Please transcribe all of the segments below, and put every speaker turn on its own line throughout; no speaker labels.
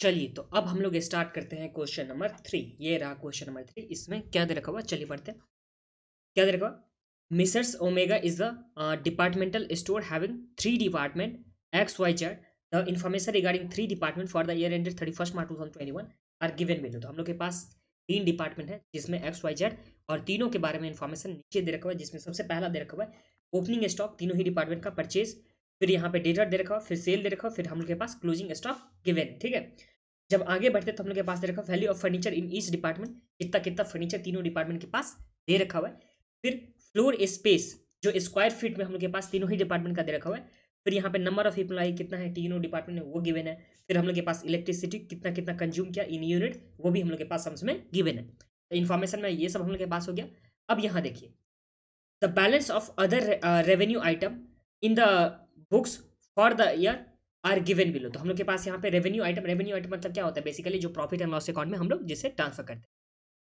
चलिए तो अब हम लोग स्टार्ट करते हैं क्वेश्चन नंबर 3। ये रहा क्वेश्चन नंबर 3। इसमें क्या दे रखा हुआ, चलिए पढ़ते हैं। क्या दे रखा हुआ, Messrs Omega is the departmental store having three department X Y Z. The information regarding three department for the year ended 31 March 2021 are given below. तो हम लोग के पास तीन डिपार्टमेंट है जिसमें एक्स वाई जेड, और तीनों के बारे में इन्फॉर्मेशन नीचे दे रखा हुआ है, जिसमें सबसे पहला दे रखा हुआ है ओपनिंग स्टॉक तीनों ही डिपार्टमेंट का परचेज, फिर यहाँ पे डेटर दे रखा हुआ, फिर सेल दे रखा हुआ, फिर हम लोग के पास क्लोजिंग स्टॉक गिवन। ठीक है, जब आगे बढ़ते तो हम लोग के पास दे रखा value of furniture in each department, कितना कितना फर्नीचर तीनों डिपार्टमेंट के पास दे रखा हुआ है। फिर फ्लोर स्पेस जो स्क्वायर फीट में हम लोग के पास तीनों ही डिपार्टमेंट का दे रखा हुआ है। फिर यहाँ पे नंबर ऑफ एम्प्लॉय कितना है तीनों डिपार्टमेंट में वो गिवन है। फिर हम लोग के पास इलेक्ट्रिसिटी कितना कितना कंज्यूम किया इन यूनिट, वो भी हम लोग के पास सम्स में गिवन है। तो इन्फॉर्मेशन में ये सब हम लोग के पास हो गया। अब यहाँ देखिए, the balance of other revenue item in the books for the year are given below. तो हम लोग के पास यहाँ पे रेवेन्यू आइटम मतलब क्या होता है, बेसिकली जो प्रॉफिट एंड लॉस अकाउंट में हम लोग जिसे ट्रांसफर करते हैं।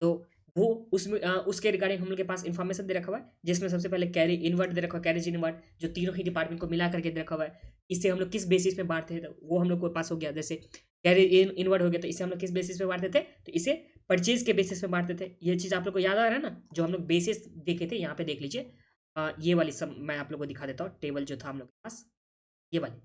तो वो उसमें उसके रिगार्डिंग हम लोग के पास इन्फॉर्मेशन दे रखा हुआ है, जिसमें सबसे पहले कैरी इनवर्ट दे रखा हुआ है, कैरेज इनवर्ट जो तीनों ही डिपार्टमेंट को मिला करके दे रखा हुआ है। इससे हम लोग किस बेसिस पे बांटते हैं, तो वो हम लोग के पास हो गया। जैसे कैरी इनवर्ट हो गया, तो इसे हम लोग किस बेसिस पे बांटते थे, तो इसे परचेज के बेसिस पे बांटते थे। ये चीज़ आप लोग को याद आ रहा है ना, जो हम लोग बेसिस देखे थे। यहाँ पे देख लीजिए, ये वाली सब मैं आप लोग को दिखा देता हूँ। टेबल जो था हम लोग के पास, ये वाली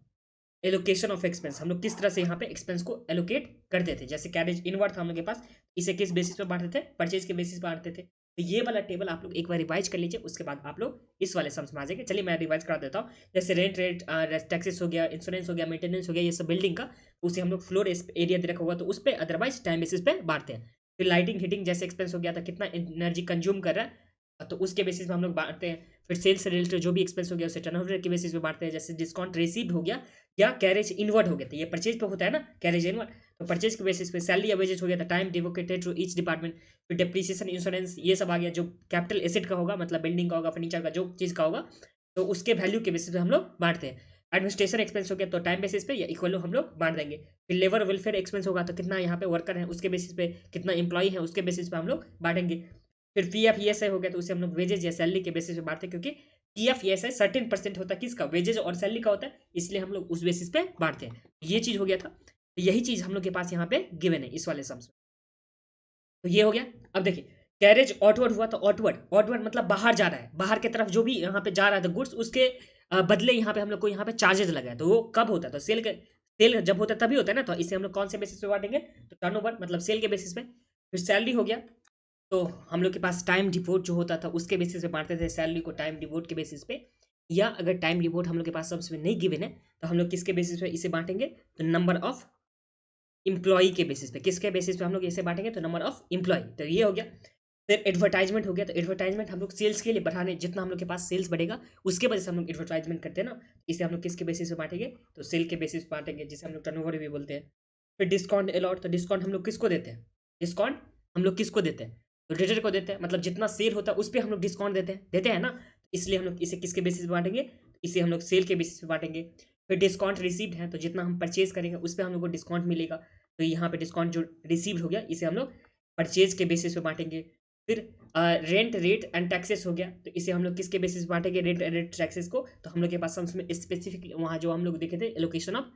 एलोकेशन ऑफ एक्सपेंस, हम लोग किस तरह से यहाँ पे एक्सपेंस को एलोकेट करते थे। जैसे कैरेज इनवर्ड था हम लोग के पास, इसे किस बेसिस पे बांटते थे, परचेज के बेसिस पे बांटते थे। तो ये वाला टेबल आप लोग एक बार रिवाइज कर लीजिए, उसके बाद आप लोग इस वाले सम्स में आ जाएंगे। चलिए मैं रिवाइज करा देता हूँ। जैसे रेंट टैक्सेस हो गया, इंश्योरेंस हो गया, मेंटेनेंस हो गया, ये सब बिल्डिंग का, उसे हम लोग फ्लोर एरिया दे रखा हुआ तो उस पर अदरवाइज टाइम बेसिस पे बांटते हैं। फिर लाइटिंग हीटिंग जैसे एक्सपेंस हो गया था, कितना एनर्जी कंज्यूम कर रहा है, तो उसके बेसिस पे हम लोग बांटते हैं। फिर सेल्स से रिलेटेड जो भी एक्सपेंस हो गया उसे टर्नओवर के बेसिस पे बांटते हैं। जैसे डिस्काउंट रिसीव्ड हो गया या कैरेज इनवर्ट हो गया, तो ये परचेज पे होता है ना, कैरेज इनवर्ट। तो परचेज के बेसिस पे सैलरी या वेजेस हो गया था, टाइम डिवोकेटेड टू ईच डिपार्टमेंट। फिर डेप्रिसिएशन इंश्योरेंस ये सब आ गया, जो कैपिटल एसेट का होगा, मतलब बिल्डिंग का होगा, फर्नीचर का, जो चीज़ का होगा, तो उसके वैल्यू के बेसिस पे हम लोग बांटते हैं। एडमिनिस्ट्रेशन एक्सपेंस हो गया तो टाइम बेसिस पे या इक्वल हम लोग बांट देंगे। फिर लेबर वेलफेयर एक्सपेंस होगा तो कितना यहाँ पे वर्कर है उसके बेसिस पे, कितना इंप्लॉई है उसके बेसिस पे हम लोग बांटेंगे। फिर P F E S I हो गया तो उसे हम लोग वेजेज या सैलरी के बेसिस पे बांटते हैं, क्योंकि P F E S I 13% होता है किसका, वेजेज और सैलरी का होता है, इसलिए हम लोग उस बेसिस पे बांटते हैं। ये चीज हो गया था, तो यही चीज हम लोग के पास यहाँ पे गिवन है इस वाले सम्स में। तो ये हो गया। अब देखिए, कैरेज ऑटवर्ड हुआ तो ऑटवर्ड ऑटवर्ड मतलब बाहर जा रहा है, बाहर की तरफ जो भी यहाँ पे जा रहा है तो गुड्स, उसके बदले यहाँ पे हम लोग को यहाँ पे चार्जेस लगा है। तो वो कब होता है, तो सेल जब होता है तभी होता है ना। तो इसे हम लोग कौन से बेसिस पे बांटेंगे, तो टर्नओवर मतलब सेल के बेसिस पे। फिर सैलरी हो गया, तो हम लोग के पास टाइम डिवोट जो होता था उसके बेसिस पे बांटते थे सैलरी को, टाइम डिवोट के बेसिस पे। या अगर टाइम डिवोट हम लोग के पास सबसे नहीं गिवन है, तो हम लोग किसके बेसिस पे इसे बांटेंगे, तो नंबर ऑफ इम्प्लॉई के बेसिस पे। किसके बेसिस पे हम लोग इसे बांटेंगे, तो नंबर ऑफ इम्प्लॉई। तो ये हो गया। फिर एडवर्टाइजमेंट हो गया, तो एडवर्टाइजमेंट हम लोग सेल्स के लिए बढ़ाने, जितना हम लोग के पास सेल्स बढ़ेगा उसके वजह से हम लोग एडवर्टाइजमेंट करते हैं ना, इसे हम लोग किसके बेसिस पे बांटेंगे, तो सेल के बेसिस पे बांटेंगे, जिसे हम लोग टर्नओवर भी बोलते हैं। फिर डिस्काउंट अलॉट, तो डिस्काउंट हम लोग किसको देते हैं, डिस्काउंट हम लोग किसको देते हैं, तो रेटर को देते हैं। मतलब जितना सेल होता है उस पर हम लोग डिस्काउंट देते हैं ना, इसलिए हम लोग इसे किसके बेसिस पे बांटेंगे, इसे हम लोग सेल के बेसिस पे बांटेंगे। फिर डिस्काउंट रिसीव्ड है, तो जितना हम परचेज करेंगे उस पर हम लोग को डिस्काउंट मिलेगा, तो यहाँ पे डिस्काउंट जो रिसीव्ड हो गया इसे हम लोग परचेज के बेसिस पे बांटेंगे। फिर रेंट रेट एंड टैक्सेस हो गया, तो इसे हम लोग किसके बेसिस पे बांटेंगे, रेंट रेट टैक्सेस को। तो हम लोग के पास उसमें स्पेसिफिक वहाँ जो हम लोग देखे थे एलोकेशन ऑफ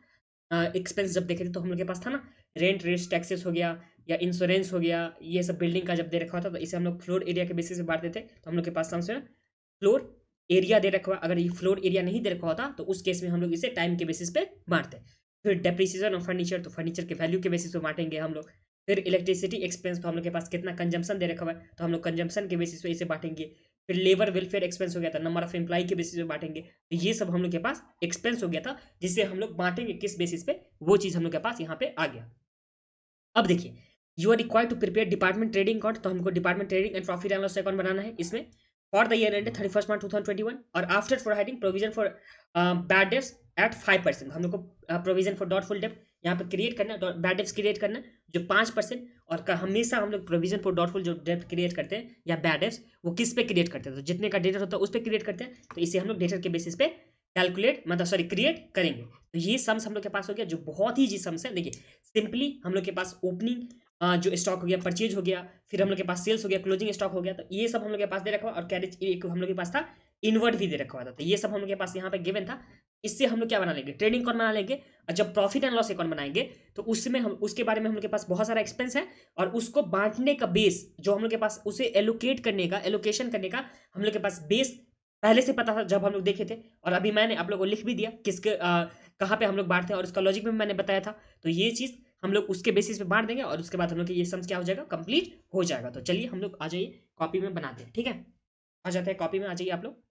एक्सपेंस जब देखे थे, तो हम लोग के पास था ना, रेंट रेट टैक्सेस हो गया या इंश्योरेंस हो गया, ये सब बिल्डिंग का जब दे रखा था, तो इसे हम लोग फ्लोर एरिया के बेसिस पे बांटते थे। तो हम लोग के पास सबसे फ्लोर एरिया दे रखा हुआ, अगर ये फ्लोर एरिया नहीं दे रखा होता तो उस केस में हम लोग इसे टाइम के बेसिस पे बांटते हैं। फिर डेप्रिसिएशन ऑफ फर्नीचर, तो फर्नीचर के वैल्यू के बेसिस पे बांटेंगे हम लोग। फिर इलेक्ट्रिसिटी एक्सपेंस, तो हम लोग के पास कितना कंजम्पशन दे रखा हुआ है, तो हम लोग कंजम्पशन के बेसिस पे इसे बांटेंगे। फिर लेबर वेलफेयर एक्सपेंस हो गया था, नंबर ऑफ एम्प्लॉय के बेसिस पे बांटेंगे। तो ये सब हम लोग के पास एक्सपेंस हो गया था, जिससे हम लोग बांटेंगे किस बेसिस पे, वो चीज हम लोग के पास यहाँ पे आ गया। अब देखिए, you are required to prepare department trading account, तो हमको department trading and profit and loss account बनाना है इसमें, for the year ended 31 March 2021। और after providing provision for bad debts at 5%, हम लोग को प्रोविजन फॉर डॉटफुल डेब्ट यहाँ पे क्रिएट करना है, बैड डेब्ट्स क्रिएट करना है जो 5%। और हमेशा हम लोग प्रोविजन फॉर डॉटफुल जो डेब्ट क्रिएट करते हैं या बैड डेब्ट्स, वो किस पे क्रिएट करते हैं, तो जितने का डेटर होता है उस पर क्रिएट करते हैं। तो इसे हम लोग डेटर के बेसिस पे कैलकुलेट मतलब सॉरी क्रिएट करेंगे। तो ये सम्स हम लोग के पास हो गया, जो बहुत ही जी सम्स है। देखिए सिंपली हम लोग के पास ओपनिंग जो स्टॉक हो गया, परचेज हो गया, फिर हम लोग के पास सेल्स हो गया, क्लोजिंग स्टॉक हो गया, तो ये सब हम लोग के पास दे रखा हुआ। और कैरेज एक हम लोग के पास था, इनवर्ट भी दे रखा हुआ था, तो ये सब हम लोग के पास यहाँ पे गिवन था। इससे हम लोग क्या बना लेंगे, ट्रेडिंग अकाउंट बना लेंगे। और जब प्रॉफिट एंड लॉस अकाउंट बनाएंगे तो उसमें हम उसके बारे में हम लोग के पास बहुत सारा एक्सपेंस है, और उसको बांटने का बेस जो हम लोग के पास, उसे एलोकेट करने का, एलोकेशन करने का हम लोग के पास बेस पहले से पता था जब हम लोग देखे थे। और अभी मैंने आप लोगों को लिख भी दिया किसके कहाँ पे हम लोग बांटते हैं, और उसका लॉजिक भी मैंने बताया था। तो ये चीज़ हम लोग उसके बेसिस पे बांट देंगे, और उसके बाद हम लोग ये सम्स क्या हो जाएगा, कंप्लीट हो जाएगा। तो चलिए हम लोग आ जाइए कॉपी में बनाते हैं, ठीक है। आ जाते हैं कॉपी में, आ जाइए आप लोग।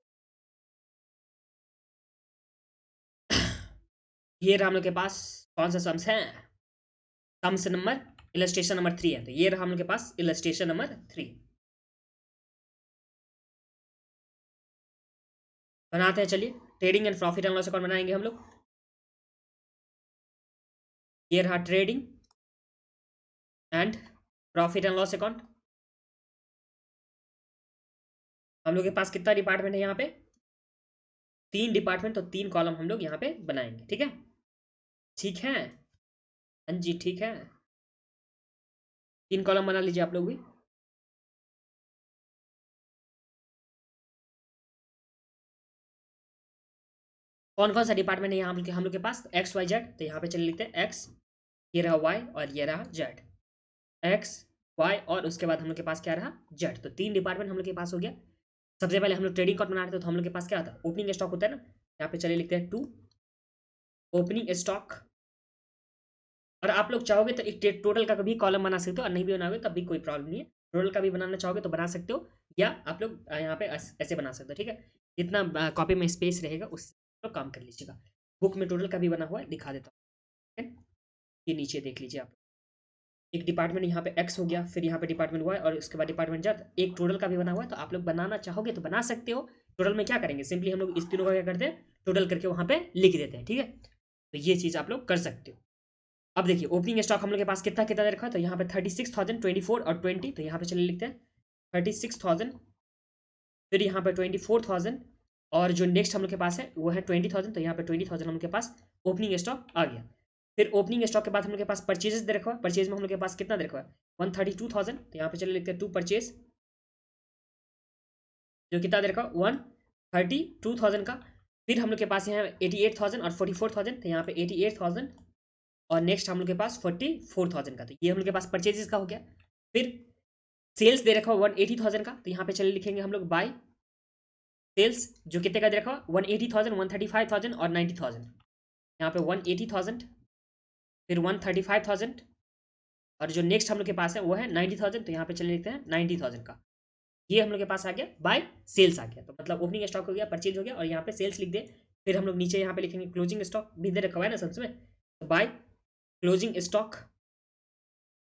ये रहा हम लोग के पास कौन सा सम्स है, सम्स नंबर इलस्ट्रेशन नंबर 3 है। तो ये रहा हम लोग के पास इलस्ट्रेशन नंबर 3। बनाते हैं चलिए, trading and profit and loss account बनाएंगे हम लोग। ये रहा trading and profit and loss account. हम लोग के पास कितना डिपार्टमेंट है यहाँ पे, 3 डिपार्टमेंट, तो 3 कॉलम हम लोग यहाँ पे बनाएंगे, ठीक है। ठीक है, हाँ जी ठीक है, 3 कॉलम बना लीजिए आप लोग भी। कौन कौन सा डिपार्टमेंट है यहाँ पे हम लोग के पास, एक्स वाई जेड। तो यहाँ पे चलिए लिखते हैं एक्स, ये रहा वाई और ये रहा जेड। एक्स वाई और उसके बाद हम लोग के पास क्या रहा, जेड। तो 3 डिपार्टमेंट हम लोग के पास हो गया। सबसे पहले हम लोग ट्रेडिंग अकाउंट बना रहे थे, तो हम लोग के पास क्या आता है, ओपनिंग स्टॉक होता है ना। यहाँ पे चलिए लिखते हैं 2 ओपनिंग स्टॉक। और आप लोग चाहोगे तो एक टोटल का भी कॉलम बना सकते हो, और नहीं भी बनाओगे तब भी कोई प्रॉब्लम नहीं है। टोटल का भी बनाना चाहोगे तो बना सकते हो, या आप लोग यहाँ पे ऐसे बना सकते हो, ठीक है। जितना कॉपी में स्पेस रहेगा उससे तो काम कर लीजिएगा। बुक में टोटल का भी बना हुआ है, दिखा देता हूँ, ठीक है। ये नीचे देख लीजिए आप। एक डिपार्टमेंट यहाँ पे एक्स हो गया, फिर यहाँ पे डिपार्टमेंट वाई, और उसके बाद डिपार्टमेंट जेड। एक टोटल का भी बना हुआ है, तो आप लोग बनाना चाहोगे तो बना सकते हो। टोटल में क्या करेंगे, सिंपली हम लोग इस तीनों का क्या करते हैं, टोटल करके वहाँ पे लिख देते हैं, ठीक है। तो ये चीज़ आप लोग कर सकते हो। अब देखिए ओपनिंग स्टॉक हम लोग के पास कितना कितना रखा है, तो यहाँ पे 36,000, 24 और 20। तो यहाँ पे चलिए लिखते हैं 36,000, फिर यहाँ पे 24,000, और जो नेक्स्ट हम लोग के पास है वो है 20,000। तो यहाँ पे 20,000 हम लोग के पास ओपनिंग स्टॉक आ गया। फिर ओपनिंग स्टॉक के बाद हम लोग के पास परचेजेस दे रखा है। परचेज में हम लोग के पास कितना दे रखा है, 132,000। तो यहाँ पे चलिए लिखते हैं 2 परचेज, जो कितना दे रखा है 132,000 का। फिर हम लोग के पास यहाँ 88,000 और 44,000। तो यहाँ पे 88,000, और नेक्स्ट हम लोग के पास 44,000 का। तो ये हम लोग के पास परचेजेस का हो गया। फिर सेल्स दे रखा हुआ 180,000 का। तो यहाँ पे चलिए लिखेंगे हम लोग बाय सेल्स, जो कितने का दे रखा हुआ 180,000, 135,000 और 90,000। यहाँ पे 180,000, फिर 135,000, और जो नेक्स्ट हम लोग के पास है वो है 90,000। तो यहाँ पे चलिए लिखते हैं 90,000 का। ये हम लोग के पास आ गया बाय सेल्स आ गया। तो मतलब ओपनिंग स्टॉक हो गया, परचेज हो गया, और यहाँ पे सेल्स लिख दे। फिर हम लोग नीचे यहाँ पे लिखेंगे क्लोजिंग स्टॉक, भी दे रखा हुआ है ना सबसे में। तो बाय क्लोजिंग स्टॉक,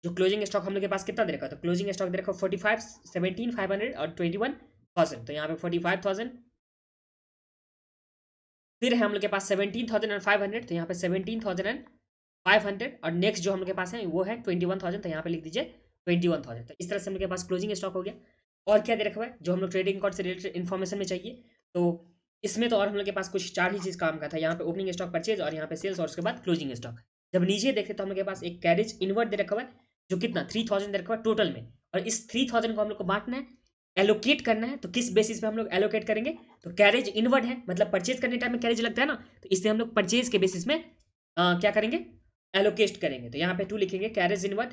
जो क्लोजिंग स्टॉक हम लोग के पास कितना दे रखा है, तो क्लोजिंग स्टॉक दे रखा 45, 17, 500 और 21,000। तो यहाँ पे 45,000, फिर है हम लोग के पास 17,000 एंड 500। तो यहाँ पे 17,000 एंड 500, और नेक्स्ट जो हम लोग के पास है वो है 21,000। तो यहाँ पे लिख दीजिए 21,000। तो इस तरह से हम लोग के पास क्लोजिंग स्टॉक हो गया। और क्या दे रखा हुआ है जो हम लोग ट्रेडिंग अकाउंट से रिलेटेड इन्फॉर्मेशन में चाहिए, तो इसमें तो और हम लोग के पास कुछ 4 ही चीज़ काम का था। यहाँ पे ओपनिंग स्टॉक, परचेज, और यहाँ पे सेल्स, और उसके बाद क्लोजिंग स्टॉक। जब नीचे देखते तो हम लोग के पास एक कैरेज इनवर्ट दे रखा हुआ है, जो कितना 3,000 दे रखा हुआ है टोटल में। और इस 3,000 को हम लोग को बांटना है, एलोकेट करना है। तो किस बेसिस पे हम लोग एलोकेट करेंगे, तो कैरेज इनवर्ड है, मतलब परचेज करने टाइम में कैरेज लगता है ना, तो इससे हम लोग परचेज के बेसिस में क्या करेंगे, एलोकेट करेंगे। तो यहाँ पे 2 लिखेंगे कैरेज इनवर्ड,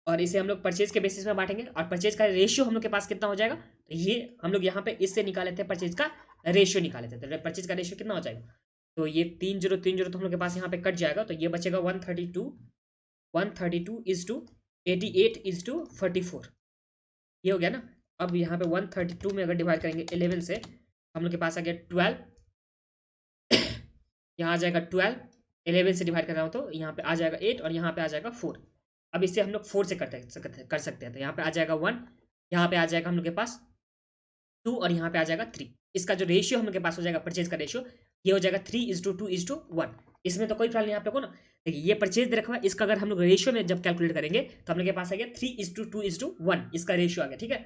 और इसे हम लोग परचेज के बेसिस में बांटेंगे। और परचेज का रेशियो हम लोग के पास कितना हो जाएगा, तो ये हम लोग यहाँ पे इससे निकाले थे, परचेज का रेशियो निकाले थे। तो परचेज का रेशियो कितना हो जाएगा, तो ये 3,030 तो हम लोग के पास यहाँ पे कट जाएगा। तो ये बचेगा 132:88:44, ये हो गया ना। अब यहाँ पे 132 में अगर डिवाइड करेंगे 11 से, हम लोग के पास आ गया 12, यहाँ आ जाएगा 12, 11 से डिवाइड कर रहा हूँ तो यहाँ पे आ जाएगा 8, और यहाँ पे आ जाएगा 4। अब इसे हम लोग 4 से कर सकते हैं। तो यहाँ पे आ जाएगा 1, यहाँ पे आ जाएगा हम लोग के पास 2, और यहाँ पे आ जाएगा 3। इसका जो रेशियो हम लोग के पास हो जाएगा परचेज का रेशियो, ये हो जाएगा 3:2:1। इसमें तो कोई प्रॉब्लम नहीं आप लोगों को ना। देखिए ये परचेज दे रखा है, इसका अगर हम लोग रेशियो में जब कैलकुलेट करेंगे तो हम लोग के पास आ गया 3:2:1, इसका रेशियो आ गया, ठीक है।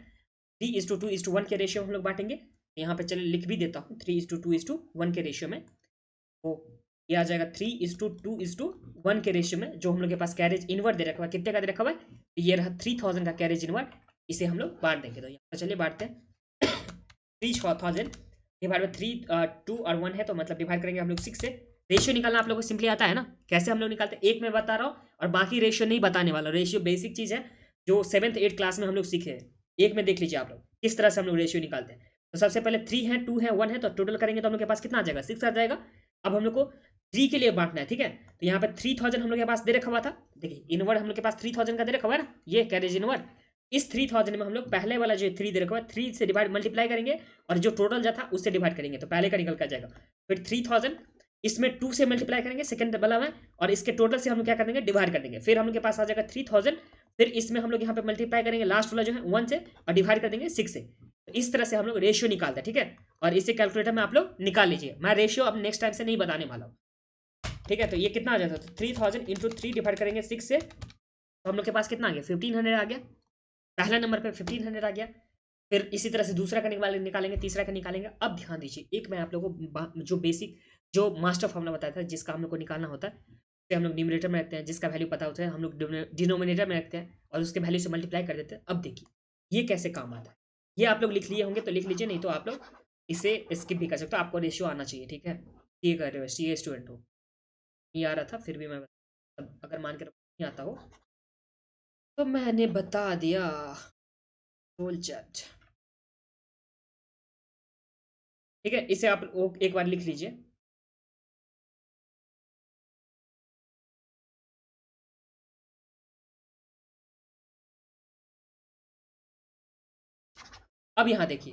3:2:1 के रेशियो हम लोग बांटेंगे। यहाँ पे चलिए लिख भी देता हूँ 3:2:1 के रेशियो में। तो ये आ जाएगा 3:2:1 के रेशियो में, जो हम लोग के पास कैरेज इनवर्ट दे रखा है, कितने का दे रखा हुआ है, ये रहा 3,000 का कैरेज इनवर्ट। इसे हम लोग बांट देंगे। तो यहाँ पर चलिए बांटते हैं 3,000 डिवाइड बाय 3, 2 और 1 है तो मतलब डिवाइड करेंगे हम लोग 6 से। रेशियो निकालना आप लोगों को सिंपली आता है ना, कैसे हम लोग निकालते हैं, एक मैं बता रहा हूँ और बाकी रेशियो नहीं बताने वाला। रेशियो बेसिक चीज़ है जो 7th 8th क्लास में हम लोग सीखे हैं। एक में देख लीजिए आप लोग किस तरह से हम लोग रेशियो निकालते हैं। तो सबसे पहले 3 है, 2 है, 1 है, तो टोटल करेंगे तो हम लोग के पास कितना आ जाएगा, 6 आ जाएगा। अब हम लोग को 3 के लिए बांटना है, ठीक है। तो यहाँ पे 3000 हम लोग के पास दे रखा हुआ था। देखिए इनवर्ड हम लोग के पास 3000 का दे रखा हुआ है ना, ये कैरेज इनवर्ड। इस 3000 में हम लोग पहले वाला जो 3 दे रखा हुआ है 3 से डिवाइड मल्टीप्लाई करेंगे और जो टोटल जो था उससे डिवाइड करेंगे तो पहले का निकल कर जाएगा। फिर 3000 इसमें 2 से मल्टीप्लाई करेंगे सेकंड वाला में और इसके टोटल से हम लोग क्या कर देंगे, डिवाइड कर देंगे। फिर हम लोग के पास आ जाएगा 3000। फिर इसमें हम लोग यहाँ पे मल्टीप्लाई करेंगे लास्ट वाला जो है 1 से और डिवाइड कर देंगे 6 से। तो इस तरह से हम लोग रेशियो निकालते हैं, ठीक है। और इसे कैलकुलेटर में आप लोग निकाल लीजिए, मैं रेशियो अब नेक्स्ट टाइम से नहीं बताने वाला हूँ, ठीक है। तो ये कितना आ जाता है, 3000 इंटू 3 डिवाइड करेंगे 6 से, तो हम लोग के पास कितना आ गया, 1500 आ गया। पहला नंबर पे 1500 आ गया। फिर इसी तरह से दूसरा का निकालेंगे, तीसरा का निकालेंगे। अब ध्यान दीजिए, एक मैं आप लोगों को जो बेसिक जो मास्टर फॉर्मूला बताया था जिसका हम लोग को निकालना होता है, तो हम लोग न्यूमरेटर में रखते हैं, जिसका वैल्यू पता होता है हम लोग डिनोमिनेटर में रखते हैं और उसके वैल्यू से मल्टीप्लाई कर देते हैं। अब देखिए ये कैसे काम आता है, ये आप लोग लिख लिए होंगे तो लिख लीजिए, नहीं तो आप लोग इसे स्किप भी कर सकते हो। आपको रेशियो आना चाहिए, ठीक है। ये कर रहे हो सी ए स्टूडेंट हो, नहीं आ रहा था फिर भी मैं अगर मान के नहीं आता हो तो मैंने बता दिया। रोल चैट, ठीक है, इसे आप एक बार लिख लीजिए। अब यहाँ देखिए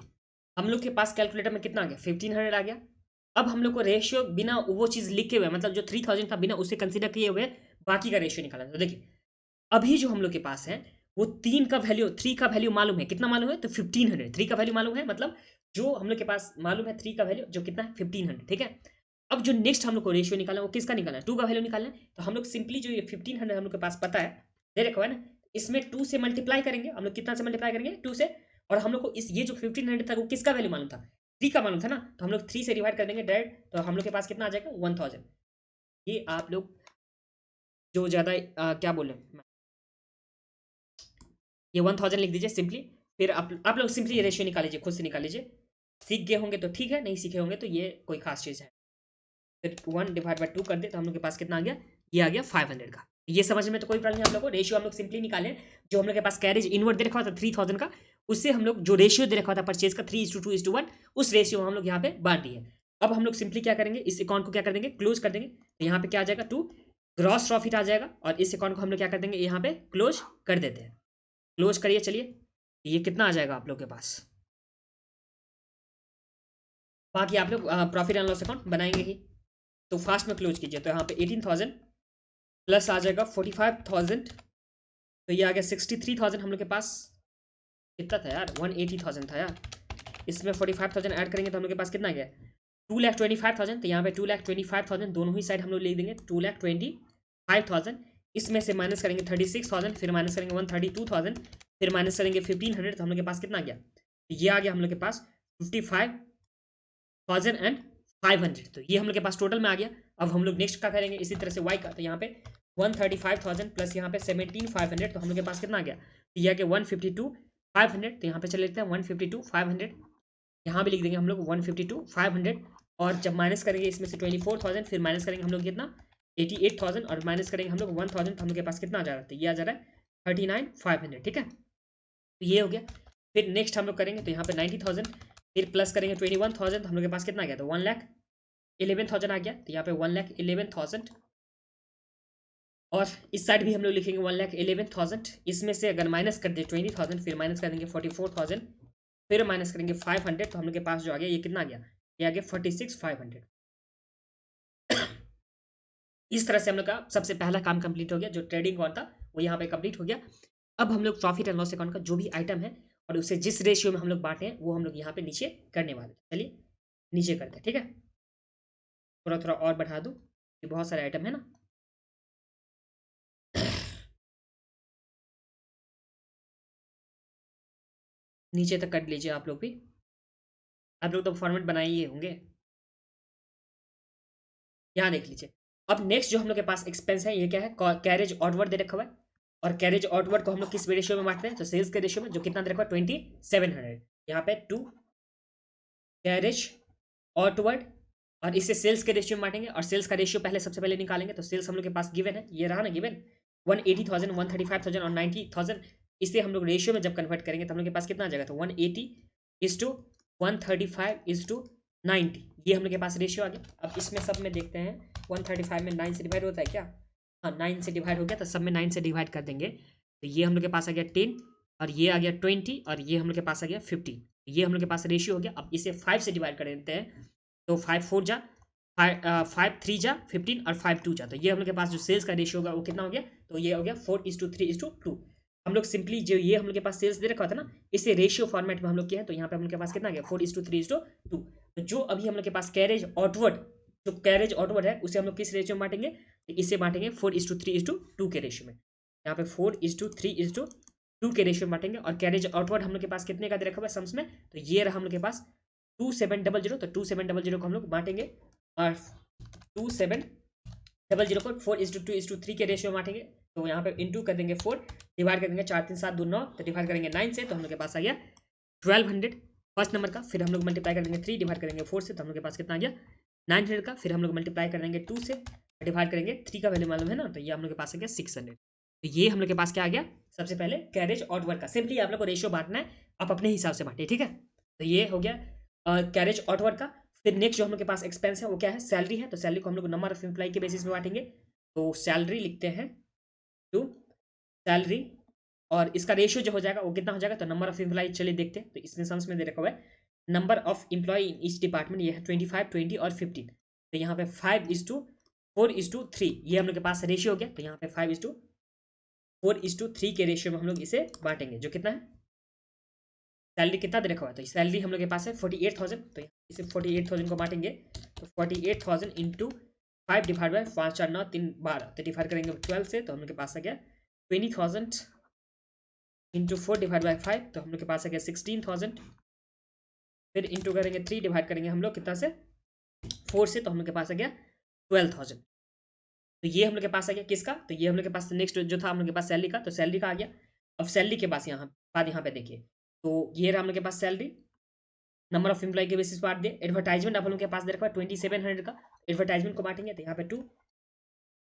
हम लोग के पास कैलकुलेटर में कितना आ गया, 1500 आ गया। अब हम लोग को रेशियो बिना वो चीज़ लिखे हुए, मतलब जो 3000 था बिना उसे कंसीडर किए हुए बाकी का रेशियो निकालना। तो देखिए अभी जो हम लोग के पास है वो 3 का वैल्यू, 3 का वैल्यू मालूम है, कितना मालूम है, तो 1500। 3 का वैल्यू मालूम है, मतलब जो हम लोग के पास मालूम है 3 का वैल्यू जो कितना है 1500, ठीक है। अब जो नेक्स्ट हम लोग को रेशियो निकालना है वो किसका निकालना है, 2 का वैल्यू निकालना है। तो हम लोग सिंपली जो ये 1500 हम लोग के पास पता है, दे रखा है ना, इसमें 2 से मल्टीप्लाई करेंगे हम लोग, कितना से मल्टीप्लाई करेंगे, 2 से। और हम लोग को इस ये जो 1500 था वो किसका वैल्यू मालूम था, 3 का मालूम था ना, तो हम लोग 3 से डिवाइड कर देंगे डायरेक्ट, तो हम लोग के पास कितना आ जाएगा 1000। ये आप लोग जो ज़्यादा क्या बोले, ये 1000 लिख दीजिए सिंपली। फिर आप लोग सिंपली रेशियो निकाल लीजिए, खुद से निकाल लीजिए। सीख गए होंगे तो ठीक है, नहीं सीखे होंगे तो ये कोई खास चीज़ है। फिर 1 डिवाइड बाई 2 कर दे तो हम लोग के पास कितना आ गया, ये आ गया 500 का। ये समझ में तो कोई प्रॉब्लम नहीं आप लोग को। रेशियो हम लोग सिंपली निकालें, जो हम लोग के पास कैरेज इनवर्ट दे रखा था 3000 का, उससे हम लोग जो रेशियो दे रखा था परचेज का 3:2:1, उस रेशियो हम लोग यहाँ पे बांट दिए। अब हम लोग सिंपली क्या करेंगे, इस अकाउंट को क्या कर देंगे, क्लोज कर देंगे। तो यहाँ पे क्या आ जाएगा, 2 ग्रॉस प्रॉफिट आ जाएगा और इस अकाउंट को हम लोग क्या कर देंगे, यहाँ पे क्लोज कर देते हैं। क्लोज करिए, चलिए ये कितना आ जाएगा आप लोग के पास। बाकी आप लोग प्रॉफिट एंड लॉस अकाउंट बनाएंगे ही, तो फास्ट में क्लोज कीजिए। तो यहाँ पे 18,000 प्लस आ जाएगा 45,000, तो ये आ गया 63,000 हम लोग के पास। कितना था यार, 180,000 था यार। इसमें 45,000 ऐड करेंगे तो हम लोग के पास कितना गया, 2,25,000। तो यहाँ पे 2,25,000 दोनों ही साइड हम लोग लिख देंगे 2,25,000। इसमें से माइनस करेंगे 36,000, फिर माइनस करेंगे 132,000, फिर माइनस करेंगे 1,500, तो हम लोग के पास कितना गया, ये आ गया हम लोग के पास 55,500। तो ये हम लोग के पास टोटल में आ गया। अब हम लोग नेक्स्ट का करेंगे इसी तरह से वाई का। तो यहाँ पे 135,000 प्लस यहाँ पे 17,500, तो हम लोग के पास कितना आ गया, ये आ गया 152,500। तो यहाँ पे चले लेते हैं 152,500, यहाँ भी लिख देंगे हम लोग 152,500। और जब माइनस करेंगे इसमें से 24,000, फिर माइनस करेंगे हम लोग कितना 88,000 और माइनस करेंगे हम लोग 1,000, तो हम लोग के पास कितना आ जा रहा है, तो ये आ जा रहा है 39,500, ठीक है। तो ये हो गया। फिर नेक्स्ट हम लोग करेंगे तो यहाँ पे 90,000, फिर प्लस करेंगे 21,000, तो हम लोग के पास कितना आ गया, तो 1,11,000 आ गया। तो यहाँ पे 1,11,000 और इस साइड भी हम लोग लिखेंगे 1,11,000। इसमें से अगर माइनस कर दे 20,000, फिर माइनस कर देंगे 44,000, फिर माइनस करेंगे 500, तो हम लोग के पास जो आ गया ये कितना आ गया, ये आ गया 46,500। इस तरह से हम लोग का सबसे पहला काम कंप्लीट हो गया, जो ट्रेडिंग अकाउंट था वो यहाँ पे कंप्लीट हो गया। अब हम लोग प्रॉफिट एंड लॉस अकाउंट का जो भी आइटम है और उसे जिस रेशियो में हम लोग बांटे हैं वो हम लोग यहाँ पे नीचे करने वाले हैं। चलिए नीचे करते हैं, ठीक है। थोड़ा थोड़ा और बढ़ा दूँ, ये बहुत सारे आइटम है ना। नीचे तक कर लीजिए आप लोग भी, आप लोग तो फॉर्मेट बनाए ही होंगे। यहाँ देख लीजिए। अब नेक्स्ट जो हम लोग के पास एक्सपेंस है ये क्या है, कैरेज आउटवर्ड दे रखा हुआ है। और कैरेज आउटवर्ड को हम लोग किस रेशियो में बांटते हैं, तो सेल्स के रेशियो में, जो कितना दे रखा है 2700। यहाँ पे 2 कैरेज आउटवर्ड, और इसे सेल्स के रेशियो में बांटेंगे, और सेल्स का रेशियो पहले सबसे पहले निकालेंगे। तो सेल्स हम लोग के पास गिवन है, ये रहा ना गिवन, 180,000, 135,000 और 90,000। इसे हम लोग रेशियो में जब कन्वर्ट करेंगे तो हम लोग के पास कितना आ जाएगा, तो 180:135:90, ये हम लोग के पास रेशियो आ गया। अब इसमें सब में देखते हैं 135 में 9 से डिवाइड होता है क्या, हाँ 9 से डिवाइड हो गया, तो सब में 9 से डिवाइड कर देंगे। तो ये हम लोग के पास आ गया 10, और ये आ गया 20, और ये हम लोग के पास आ गया 15। ये हम लोग के पास रेशियो हो गया। अब इसे 5 से डिवाइड कर देते हैं, तो 5 4 जा 5 3 जा 15 और 5 2 जा, तो ये हम लोग के पास जो सेल्स का रेशियो होगा वो कितना हो गया, तो ये हो गया 4:3:2। हम लोग सिंपली जो ये हम लोग के पास सेल्स दे रखा था ना, इसे रेशियो फॉर्मेट में हम लोग किया है, तो यहाँ पे हम लोग के पास कितना आ गया 4:3:2। तो जो अभी हम लोग के पास कैरेज आउटवर्ड, जो कैरेज आउटवर्ड है उसे हम लोग किस रेशियो में बांटेंगे, तो इसे बांटेंगे 4:3:2 के रेशियो में। यहाँ पे 4:3:2 के रेशियो में बांटेंगे, और कैरेज आउटवर्ड हम लोग के पास कितने का दे रखा हुआ है सम्स में, तो ये रहा हम लोग के पास 2700, तो 2700 को हम लोग बांटेंगे, और 2700 को 4:2:3 के रेशियो में बांटेंगे। तो यहाँ पे इंटू कर देंगे 4, डिवाइड कर देंगे 4 3 7 2 9, तो डिवाइड करेंगे 9 से, तो हम लोग के पास आ गया 1200 फर्स्ट नंबर का। फिर हम लोग मल्टीप्लाई कर देंगे 3, डिवाइड करेंगे 4 से, तो हम लोग के पास कितना आ गया 900 का। फिर हम लोग मल्टीप्लाई कर देंगे 2 से, डिवाइड करेंगे 3 का वैल्यू मालूम है ना, तो ये हम लोग के पास आ गया 600। तो ये हम लोग के पास क्या आ गया, सबसे पहले कैरेज आउटवर्ड का। सिंपली आप लोग को रेशियो बांटना है, आप अपने हिसाब से बांटे, ठीक है। तो ये हो गया कैरेज आउटवर्ड का। फिर नेक्स्ट जो हम लोग के पास एक्सपेंस है वो क्या है, सैलरी है। तो सैलरी को हम लोग नंबर ऑफ एम्प्लॉय के बेसिस पे बांटेंगे। तो सैलरी लिखते हैं टू सैलरी, और इसका रेशियो जो हो जाएगा वो कितना हो जाएगा, तो नंबर ऑफ एम्प्लॉय चलिए देखते हैं। तो इसमें सम्स में दे रखा हुआ है number of employee in each department, ये है 25 20 और 15। तो यहाँ पे 5:4:3 ये हम लोग के पास रेशियो हो गया। तो यहाँ पे 5:4:3 के रेशियो में हम लोग इसे बांटेंगे, जो कितना है, सैलरी कितना दे रखा हुआ है, तो सैलरी हम लोग के पास है 48,000। तो इसे 48,000 को बांटेंगे, तो 48,000 इंटू 5 डिवाइड बाई 5 4 9 3 12, तो डिवाइड करेंगे 12 से, तो हम लोग के पास आ गया 20,000 इंटू 4 डिवाइड बाई 5, तो हम लोग के पास आ गया 16,000। फिर इंटू करेंगे 3, डिवाइड करेंगे हम लोग कितना से 4 से, तो हम लोग के पास आ गया 12,000। तो ये हम लोग के पास आ गया किसका, तो ये हम लोग के पास नेक्स्ट जो था हम लोग के पास सैलरी का, तो सैलरी का आ गया। अब सैलरी के पास यहाँ पे देखिए, तो ये रहा हम लोग के पास सैलरी, नंबर ऑफ एम्प्लॉय के बेसिस बांट दिए। एडवर्टाइजमेंट आप लोगों के पास दे रखा है 2700 का, एडवर्टाइजमेंट को बांटेंगे, तो यहाँ पे 2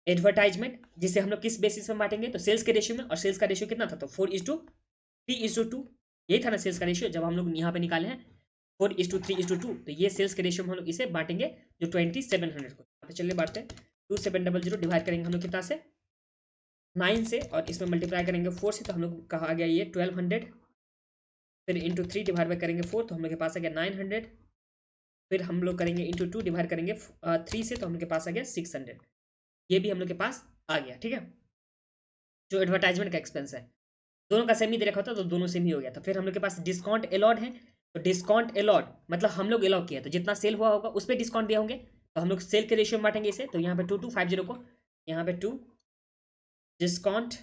एडवर्टाइजमेंट, जिसे हम लोग किस बेसिस पे बांटेंगे, तो सेल्स के रेशियो में। और सेल्स का रेशियो कितना था, तो 4:3:2, यही था ना सेल्स का रेशियो, जब हम लोग यहाँ पे निकाले हैं 4:3:2, तो ये सेल्स के रेशियो में हम लोग इसे बांटेंगे जो 2700 को। यहाँ पे चलिए बांटते हैं, 2700 डिवाइड करेंगे हम लोग कितना से 9 से, और इसमें मल्टीप्लाई करेंगे 4 से, तो हम लोग कहा गया ये 1200। फिर इंटू 3 डिवाइड बाई करेंगे 4, तो हम लोग के पास आ गया 900। फिर हम लोग करेंगे इंटू 2 डिवाइड करेंगे 3 से, तो हम लोग के पास आ गया 600। ये भी हम लोग के पास आ गया, ठीक है। जो एडवर्टाइजमेंट का एक्सपेंस है दोनों का सेम ही दे रखा होता, तो दोनों सेम ही हो गया। तो फिर हम लोग के पास डिस्काउंट अलॉट है, तो डिस्काउंट अलॉट मतलब हम लोग अलॉट किया, तो जितना सेल हुआ होगा उस पर डिस्काउंट दिया होंगे, तो हम लोग सेल के रेशियो में बांटेंगे इसे। तो यहाँ पे 2250 को, यहाँ पे 2 डिस्काउंट,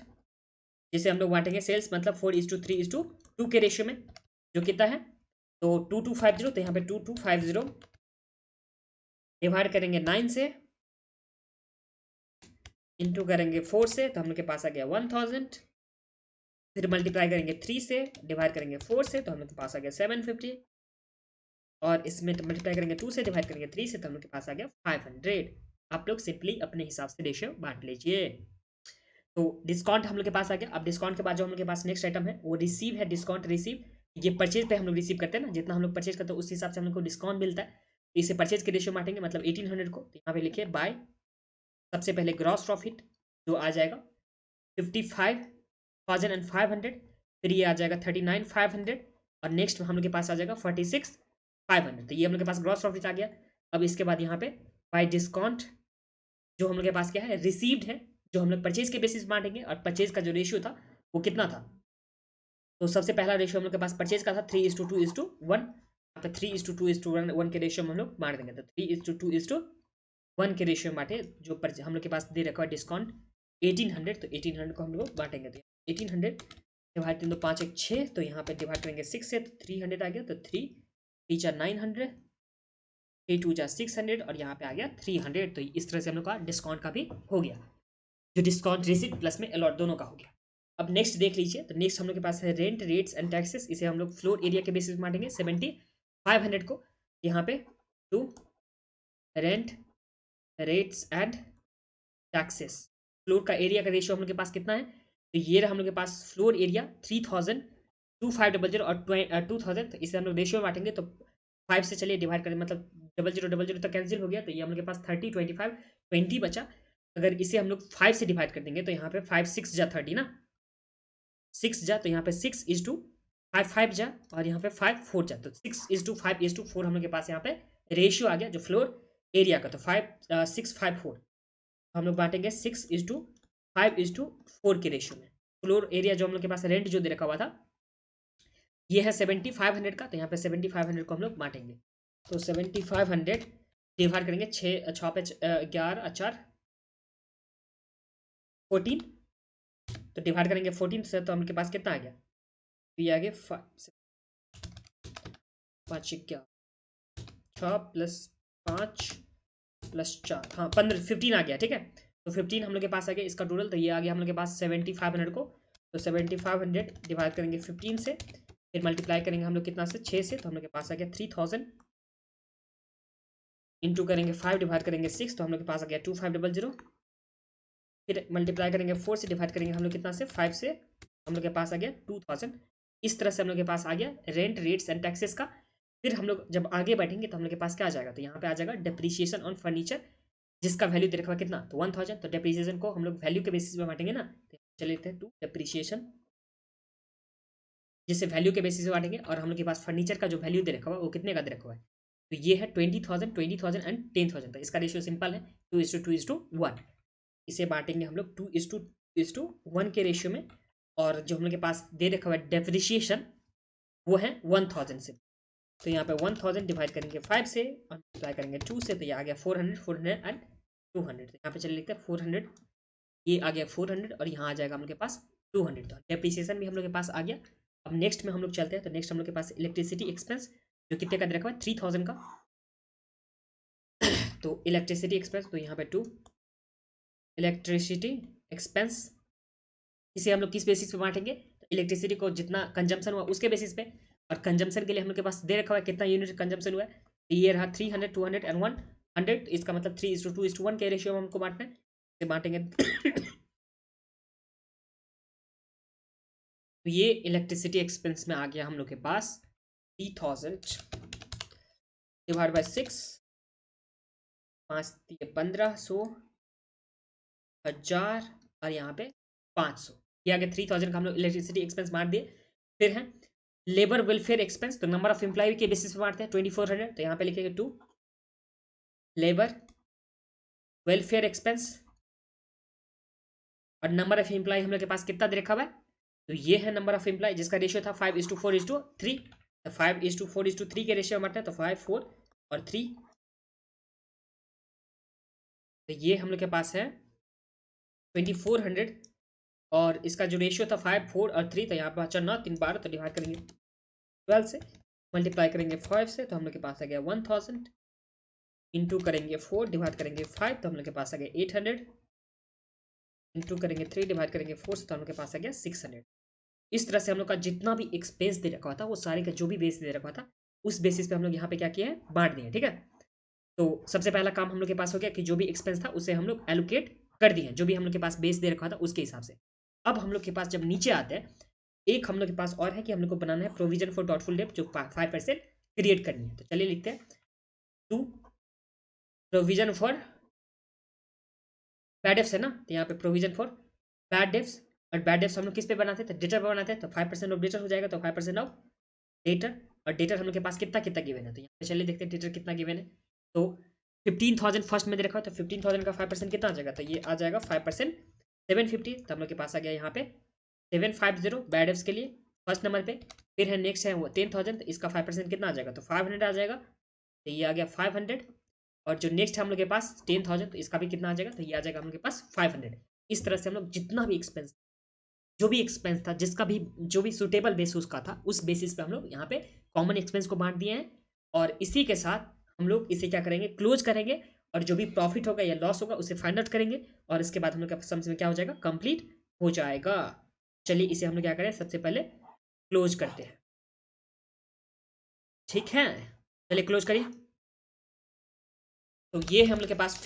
जिसे हम लोग बांटेंगे सेल्स मतलब 4:3:2 के रेशियो में, जो कितना है, तो 2250, तो यहाँ पे 2250 डिवाइड करेंगे 9 से, इंटू करेंगे 4 से, तो हम लोग के पास आ गया 1000। फिर मल्टीप्लाई करेंगे 3 से, डिवाइड करेंगे 4 से, तो हम लोग के पास आ गया 750। और इसमें मल्टीप्लाई करेंगे 2 से, डिवाइड करेंगे 3 से, तो हम लोग के पास आ गया 500। आप लोग सिंपली अपने हिसाब से रेशियो बांट लीजिए। तो डिस्काउंट हम लोग के पास आ गया। अब डिस्काउंट के बाद जो हम लोग के पास नेक्स्ट आइटम है वो रिसीव है, डिस्काउंट रिसीव। ये परचेज पे हम लोग रिसीव करते हैं ना, जितना हम लोग परचेज करते हैं उस हिसाब से हम लोग को डिस्काउंट मिलता है। तो इसे परचेज के रेशियो बांटेंगे, मतलब 1800 को, तो यहाँ पे लिखिए बाय, सबसे पहले ग्रॉस प्रॉफिट जो आ जाएगा 55,500, फिर ये आ जाएगा 39,500, और नेक्स्ट हम लोग के पास आ जाएगा 46,500। तो ये हम लोग के पास ग्रॉस प्रॉफिट आ गया। अब इसके बाद यहाँ पे बाय डिस्काउंट जो हम लोग के पास क्या है, रिसीव्ड है, जो हम लोग परचेज के बेसिस बांटेंगे, और परचेज का जो रेशियो था वो कितना था, तो सबसे पहला रेशियो हम लोग के पास परचेज का था 3:2:1। यहाँ पे 3:2:1 के रेशियो में हम लोग बांट देंगे, तो 3:2:1 के रेशियो में बांटे। जो हम लोग के पास दे रखा है डिस्काउंट 1800, तो 1800 को हम लोग बांटेंगे, तो 1800 डिवाइड 3 2 5 1 6, तो यहाँ पे डिवाइड करेंगे 6 से, तो 300 आ गया, तो 3 3 4 900, 3 2 जा 600, और यहाँ पे आ गया 300। तो इस तरह से हम लोग का डिस्काउंट का भी हो गया, जो डिस्काउंट रिसिप्ट प्लस में अलॉट दोनों का हो गया। अब नेक्स्ट देख लीजिए, तो नेक्स्ट हम लोग के पास है रेंट रेट्स एंड टैक्सेस। इसे हम लोग फ्लोर एरिया के बेसिस में बांटेंगे 7500 को। यहाँ पे to rent rates and taxes. Floor का एरिया का रेशियो हम लोग के पास कितना है, तो ये रहा हम लोग के पास फ्लोर एरिया 3000 2500 और 2000, तो इसे हम लोग रेशियो में बांटेंगे तो 5 से चलिए डिवाइड करें, मतलब 0000 तक कैंसिल हो गया, तो ये हम लोग के पास 30 25 20 बचा। अगर इसे हम लोग 5 से डिवाइड कर देंगे तो यहाँ पे 5 6 जा 30 ना, 6 जा, तो यहाँ पे 6:5 5 जा, और यहाँ पे 5 4 जा, तो 6:5:4 हम लोग के पास यहाँ पे रेशियो आ गया जो फ्लोर एरिया का, तो 5 6 5 4 हम लोग बांटेंगे 6:5:4 के रेशियो में। फ्लोर एरिया जो हम लोग के पास रेंट जो दे रखा हुआ था ये है 7500 का, तो यहाँ पे 7500 को हम लोग बांटेंगे, तो 7500 डिवाइड करेंगे 6 पे 11 4 14, तो डिवाइड करेंगे 14 से, तो हम लोग के पास कितना आ गया, तो ये आ गया 5 6 +5 +4, हाँ 15 आ गया, ठीक है। तो 15 हम लोग के पास आ गया इसका टोटल, तो ये आ गया हम लोग के पास 7500 को, तो 7500 डिवाइड करेंगे 15 से, फिर मल्टीप्लाई करेंगे हम लोग कितना से 6 से, तो हम लोग के पास आ गया 3000, इंटू करेंगे 5 डिवाइड करेंगे 6, तो हम लोग के पास आ गया 2500, फिर मल्टीप्लाई करेंगे 4 से, डिवाइड करेंगे हम लोग कितना से 5 से, हम लोग के पास आ गया 2000। इस तरह से हम लोग के पास आ गया रेंट रेट्स एंड टैक्सेस का। फिर हम लोग जब आगे बैठेंगे तो हम लोग के पास क्या आ जाएगा, तो यहाँ पे आ जाएगा डेप्रीशिएशन ऑन फर्नीचर, जिसका वैल्यू दे रखा है कितना, तो 1000, तो डेप्रीशिएशन को हम लोग वैल्यू के बेसिस पे बांटेंगे ना, तो चले लेते हैं टू डेप्रीशिएशन, जिससे वैल्यू के बेसिस पे बांटेंगे, और हम लोग के पास फर्नीचर का जो वैल्यू दे रखा हुआ है वो कितने का दे रखा हुआ है, तो ये है 20,000 एंड 10,000, तो इसका रेशियो सिंपल है 2:2:1। इसे बांटेंगे हम लोग 2:1 के रेशियो में, और जो हम लोग के पास दे रखा हुआ है डेप्रिशिएशन वो है 1000 से, तो यहाँ पे 1000 डिवाइड करेंगे 5 से और मल्टीप्लाई करेंगे 2 से, तो ये आ गया 400 400 एंड 200, तो यहाँ पे चले लिखते हैं 400, ये आ गया 400 और यहाँ आ जाएगा हम लोग के पास 200, तो डेप्रिसिएशन भी हम लोग के पास आ गया। अब नेक्स्ट में हम लोग चलते हैं, तो नेक्स्ट हम लोग के पास इलेक्ट्रिसिटी एक्सपेंस जो कितने का दे रखा हुआ है 3000 का, तो इलेक्ट्रिसिटी एक्सपेंस, तो यहाँ पे 2 इलेक्ट्रिसिटी एक्सपेंस, इसे हम लोग किस बेसिस पे बांटेंगे, तो इलेक्ट्रिसिटी को जितना कंजम्पशन हुआ उसके बेसिस पे, और कंजम्पशन के लिए हम लोग के पास दे रखा हुआ है कितना यूनिट कंजम्पशन हुआ है, तो ये रहा 300 200 एंड 100, इसका मतलब 3:2:1 के रेशियो में हमको बांटना है, इसे बांटेंगे तो ये इलेक्ट्रिसिटी एक्सपेंस में आ गया हम लोग के पास 3000 डिवाइड बाई 6, 5 1500 1000 और यहाँ पे 500, ये आ गया 3000 का हम लोग इलेक्ट्रिसिटी एक्सपेंस बांट दिए। फिर है लेबर वेलफेयर एक्सपेंस, तो नंबर ऑफ एम्प्लॉय के बेसिस पे बांटते हैं 2400, तो यहाँ पे लिखेंगे 2 लेबर वेलफेयर एक्सपेंस, और नंबर ऑफ एम्प्लॉय हम लोग के पास कितना दे रखा हुआ है, तो ये है नंबर ऑफ एम्प्लॉय जिसका रेशियो था 5:4:3, तो 5:4:3 के रेशियो में बांटते हैं, तो 5 4 और 3, तो ये हम लोग के पास है 2400, और इसका जो रेशियो था 5 4 और 3, तो यहाँ पे बचा 9 3 12, तो डिवाइड करेंगे 12 से, मल्टीप्लाई करेंगे 5 से, तो हम लोग के पास आ गया 1000, इंटू करेंगे 4 डिवाइड करेंगे 5, तो हम लोग के पास आ गया 800, इंटू करेंगे 3 डिवाइड करेंगे 4 से, तो हम लोग के पास आ गया 600। इस तरह से हम लोग का जितना भी एक्सपेंस दे रखा था वो सारे का जो भी बेस दे रखा था उस बेसिस पे हम लोग यहाँ पे क्या किया है बांट दिए, ठीक है। तो सबसे पहला काम हम लोग के पास हो गया कि जो भी एक्सपेंस था उसे हम लोग एलोकेट कर दिए, जो भी हम लोग के पास बेस दे रखा था उसके हिसाब से। अब हम लोग के पास जब नीचे आते हैं, एक हम लोग के पास और है कि हम लोग को बनाना है प्रोविजन फॉर डॉटफुल डेट जो 5% क्रिएट करनी है, तो चलिए लिखते हैं 2 प्रोविजन फॉर बैड डेट्स है ना, तो यहाँ पे प्रोविजन फॉर बैड डेट्स, और बैड डेट्स हम लोग किस पे बनाते हैं, तो डेटर पे बनाते हैं, तो 5% ऑफ डेटर हो जाएगा, तो 5% ऑफ डेटर, और डेटर हम लोग के पास कितना कितना गिवन है, तो यहाँ पे चलिए देखते हैं डेटर कितना गिवन है, तो 15,000 फर्स्ट में दे रखा है, तो 15,000 का 5% कितना आ जाएगा, तो ये आ जाएगा 5% 750, तो हम लोग के पास आ गया यहाँ पे 750 बैड डेट्स के लिए फर्स्ट नंबर पे। फिर है नेक्स्ट है वो 10,000, तो इसका 5% कितना आ जाएगा, तो 500 आ जाएगा, तो ये आ गया 500, और जो नेक्स्ट है हम लोग के पास 10,000, तो इसका भी कितना आ जाएगा, तो ये आ जाएगा हम लोग के पास 500। इस तरह से हम लोग जितना भी एक्सपेंस जो भी एक्सपेंस था जिसका भी जो भी सुटेबल बेस उसका था उस बेसिस पे हम लोग यहाँ पे कॉमन एक्सपेंस को बांट दिए हैं, और इसी के साथ हम लोग इसे क्या करेंगे क्लोज करेंगे, और जो भी प्रॉफिट होगा या लॉस होगा उसे फाइंड आउट करेंगे, और इसके बाद हम लोग का सम्स में क्या हो जाएगा कंप्लीट हो जाएगा। चलिए इसे हम लोग क्या करें सबसे पहले क्लोज करते हैं, ठीक है, चलिए क्लोज करिए। तो ये है हम लोग के पास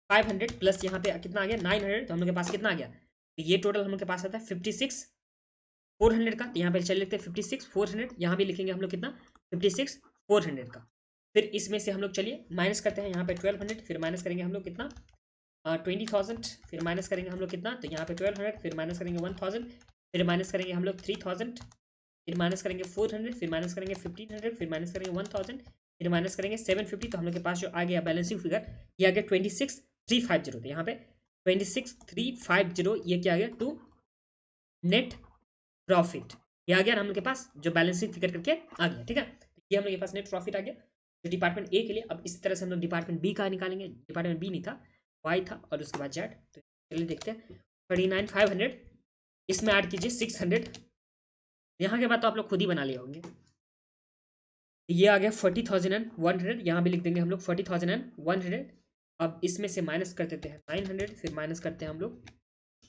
500 प्लस यहाँ पे कितना आ गया 900, तो हम लोग के पास कितना आ गया, तो ये टोटल हम लोग के पास आता है 56,400 का। तो यहाँ पे चल लेते हैं 56,400, यहाँ भी लिखेंगे हम लोग कितना 56,400 का। फिर इसमें से हम लोग चलिए माइनस करते हैं, यहाँ पे 1200, फिर माइनस करेंगे हम लोग कितना 20,000, फिर माइनस करेंगे हम लोग कितना, तो यहाँ पे 1200, फिर माइनस करेंगे 1000, फिर माइनस करेंगे हम लोग 3000, फिर माइनस करेंगे 400, फिर माइनस करेंगे 1500, फिर माइनस करेंगे 1000, फिर माइनस करेंगे 750। तो हम लोग के पास जो आ गया बैलेंसिंग फिगर ये आ गया 26,350। तो यहाँ पे 26,350 ये क्या आ गया टू नेट प्रॉफिट, ये आ गया ना हम लोग के पास जो बैलेंसिंग फिगर करके आ गया। ठीक है, ये हम लोग के पास नेट प्रॉफिट आ गया जो डिपार्टमेंट ए के लिए। अब इसी तरह से हम लोग डिपार्टमेंट बी का निकालेंगे, डिपार्टमेंट बी नहीं था, वाई था, और उसके बाद जेड। तो चलिए देखते हैं 39,500, इसमें ऐड कीजिए 600, यहाँ के बाद तो आप लोग खुद ही बना लिए होंगे। ये आ गया 40,100, यहाँ भी लिख देंगे हम लोग 40,100। अब इसमें से माइनस कर देते हैं 900, फिर माइनस करते हैं हम लोग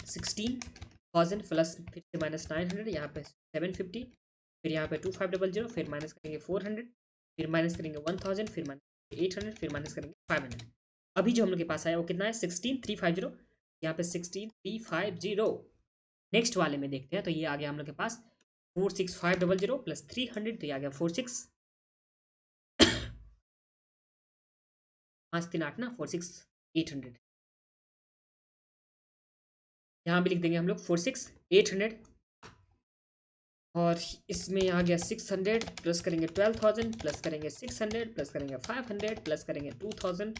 16,000 प्लस फिर से माइनस 900, यहाँ पे 750, फिर यहाँ पे 2500, फिर माइनस करेंगे 400, फिर माइनस करेंगे 1000, फिर माइनस 800, फिर माइनस करेंगे 500। अभी जो हम लोग के पास आया वो कितना है 16,350, यहाँ पे 16,350। नेक्स्ट वाले में देखते हैं, तो ये आ गया हम लोग के पास 46,500 प्लस 300, तो ये आ गया 5 3 8 ना 46,800, यहाँ भी लिख देंगे हम लोग 46,800। और इसमें आ गया 600 प्लस करेंगे 12,000 प्लस करेंगे 600 प्लस करेंगे 500 प्लस करेंगे 2,000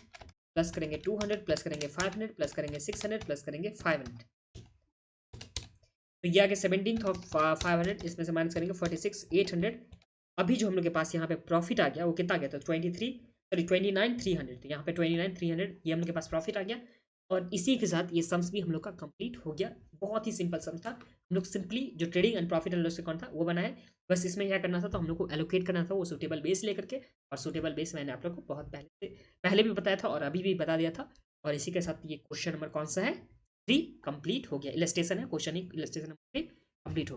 प्लस करेंगे 200 प्लस करेंगे 500 प्लस करेंगे 600 प्लस करेंगे 500। तो ये आ गया 17,500, इसमें से माइनस करेंगे 46,800। अभी जो हम लोग के पास यहाँ पे प्रॉफिट आ गया वो कितना आ गया, तो 29,300, तो यहाँ पे 29,300 ये हम लोग के पास प्रॉफिट आ गया। और इसी के साथ ये सम्स भी हम लोग का कंप्लीट हो गया। बहुत ही सिंपल सम था, हम लोग सिंपली जो trading and profit and loss account था वो बनाए। बस इसमें क्या करना था, तो हम लोग को एलोकेट करना था वो सूटेबल बेस लेकर के। और सूटेबल बेस मैंने आप लोग को बहुत पहले भी बताया था और अभी भी बता दिया था। और इसी के साथ ये क्वेश्चन नंबर कौन सा है 3 कंप्लीट हो गया। इलस्ट्रेशन है, क्वेश्चन ही इलस्ट्रेशन नंबर 3 कंप्लीट हो गया।